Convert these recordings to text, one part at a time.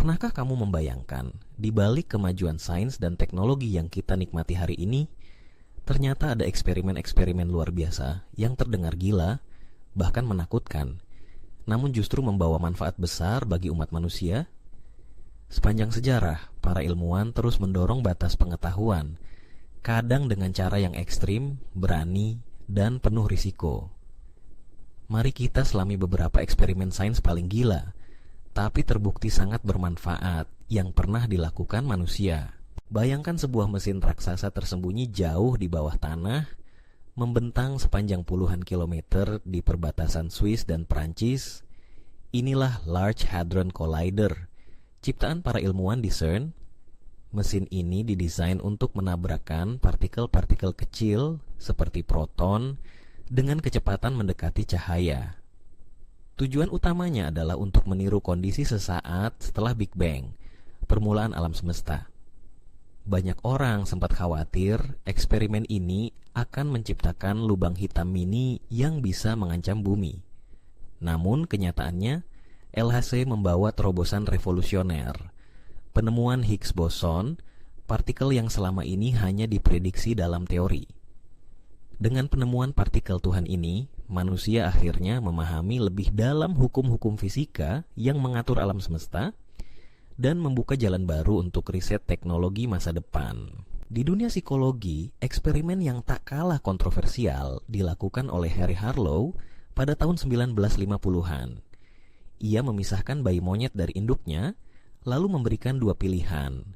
Pernahkah kamu membayangkan, di balik kemajuan sains dan teknologi yang kita nikmati hari ini, ternyata ada eksperimen-eksperimen luar biasa yang terdengar gila, bahkan menakutkan, namun justru membawa manfaat besar bagi umat manusia? Sepanjang sejarah, para ilmuwan terus mendorong batas pengetahuan, kadang dengan cara yang ekstrim, berani, dan penuh risiko. Mari kita selami beberapa eksperimen sains paling gila, tapi terbukti sangat bermanfaat yang pernah dilakukan manusia. Bayangkan sebuah mesin raksasa tersembunyi jauh di bawah tanah, membentang sepanjang puluhan kilometer di perbatasan Swiss dan Prancis. Inilah Large Hadron Collider, ciptaan para ilmuwan di CERN. Mesin ini didesain untuk menabrakkan partikel-partikel kecil seperti proton dengan kecepatan mendekati cahaya. Tujuan utamanya adalah untuk meniru kondisi sesaat setelah Big Bang, permulaan alam semesta. Banyak orang sempat khawatir eksperimen ini akan menciptakan lubang hitam mini yang bisa mengancam bumi. Namun kenyataannya, LHC membawa terobosan revolusioner. Penemuan Higgs boson, partikel yang selama ini hanya diprediksi dalam teori. Dengan penemuan partikel Tuhan ini, manusia akhirnya memahami lebih dalam hukum-hukum fisika yang mengatur alam semesta dan membuka jalan baru untuk riset teknologi masa depan. Di dunia psikologi, eksperimen yang tak kalah kontroversial dilakukan oleh Harry Harlow pada tahun 1950-an. Ia memisahkan bayi monyet dari induknya, lalu memberikan dua pilihan: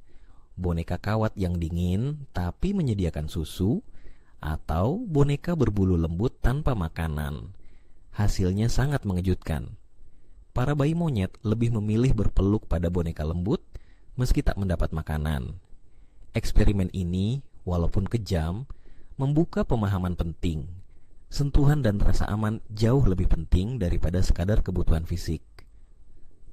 boneka kawat yang dingin tapi menyediakan susu, atau boneka berbulu lembut tanpa makanan. Hasilnya sangat mengejutkan. Para bayi monyet lebih memilih berpeluk pada boneka lembut meski tak mendapat makanan. Eksperimen ini, walaupun kejam, membuka pemahaman penting. Sentuhan dan rasa aman jauh lebih penting daripada sekadar kebutuhan fisik.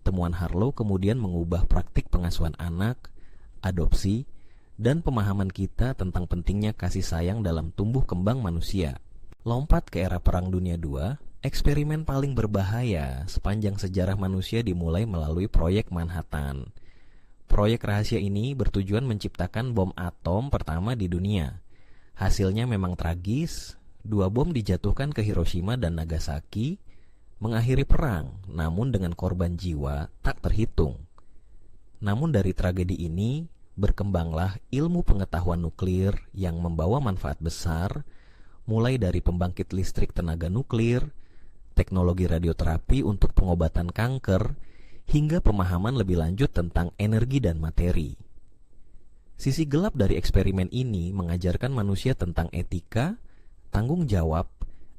Temuan Harlow kemudian mengubah praktik pengasuhan anak, adopsi, dan pemahaman kita tentang pentingnya kasih sayang dalam tumbuh kembang manusia. Lompat ke era Perang Dunia II, eksperimen paling berbahaya sepanjang sejarah manusia dimulai melalui proyek Manhattan. Proyek rahasia ini bertujuan menciptakan bom atom pertama di dunia. Hasilnya memang tragis, 2 bom dijatuhkan ke Hiroshima dan Nagasaki, mengakhiri perang, namun dengan korban jiwa tak terhitung. Namun dari tragedi ini, berkembanglah ilmu pengetahuan nuklir yang membawa manfaat besar, mulai dari pembangkit listrik tenaga nuklir, teknologi radioterapi untuk pengobatan kanker, hingga pemahaman lebih lanjut tentang energi dan materi. Sisi gelap dari eksperimen ini mengajarkan manusia tentang etika, tanggung jawab,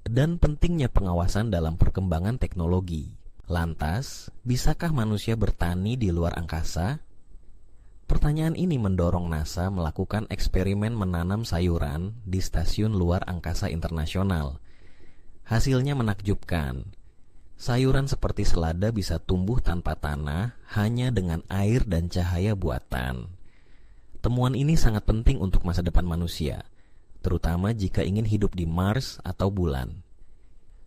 dan pentingnya pengawasan dalam perkembangan teknologi. Lantas, bisakah manusia bertani di luar angkasa? Pertanyaan ini mendorong NASA melakukan eksperimen menanam sayuran di Stasiun Luar Angkasa Internasional. Hasilnya menakjubkan. Sayuran seperti selada bisa tumbuh tanpa tanah hanya dengan air dan cahaya buatan. Temuan ini sangat penting untuk masa depan manusia, terutama jika ingin hidup di Mars atau bulan.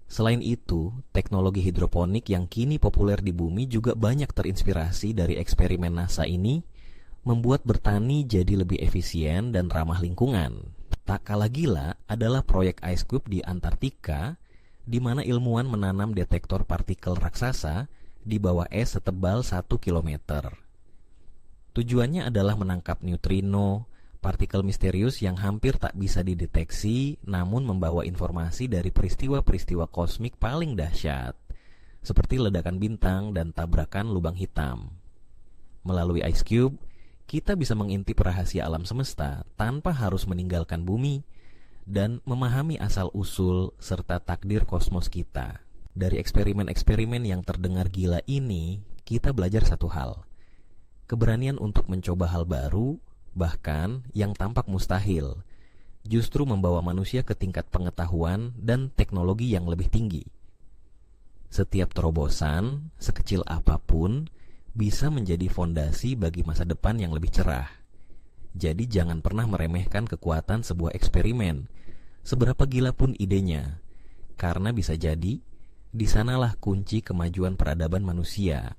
Selain itu, teknologi hidroponik yang kini populer di bumi juga banyak terinspirasi dari eksperimen NASA ini, membuat bertani jadi lebih efisien dan ramah lingkungan. Tak kalah gila adalah proyek Ice Cube di Antartika, di mana ilmuwan menanam detektor partikel raksasa di bawah es setebal 1 kilometer. Tujuannya adalah menangkap neutrino, partikel misterius yang hampir tak bisa dideteksi, namun membawa informasi dari peristiwa-peristiwa kosmik paling dahsyat, seperti ledakan bintang dan tabrakan lubang hitam. Melalui Ice Cube, kita bisa mengintip rahasia alam semesta tanpa harus meninggalkan bumi dan memahami asal-usul serta takdir kosmos kita. Dari eksperimen-eksperimen yang terdengar gila ini, kita belajar satu hal: keberanian untuk mencoba hal baru, bahkan yang tampak mustahil, justru membawa manusia ke tingkat pengetahuan dan teknologi yang lebih tinggi. Setiap terobosan, sekecil apapun, bisa menjadi fondasi bagi masa depan yang lebih cerah. Jadi jangan pernah meremehkan kekuatan sebuah eksperimen, seberapa gila pun idenya, karena bisa jadi di sanalah kunci kemajuan peradaban manusia.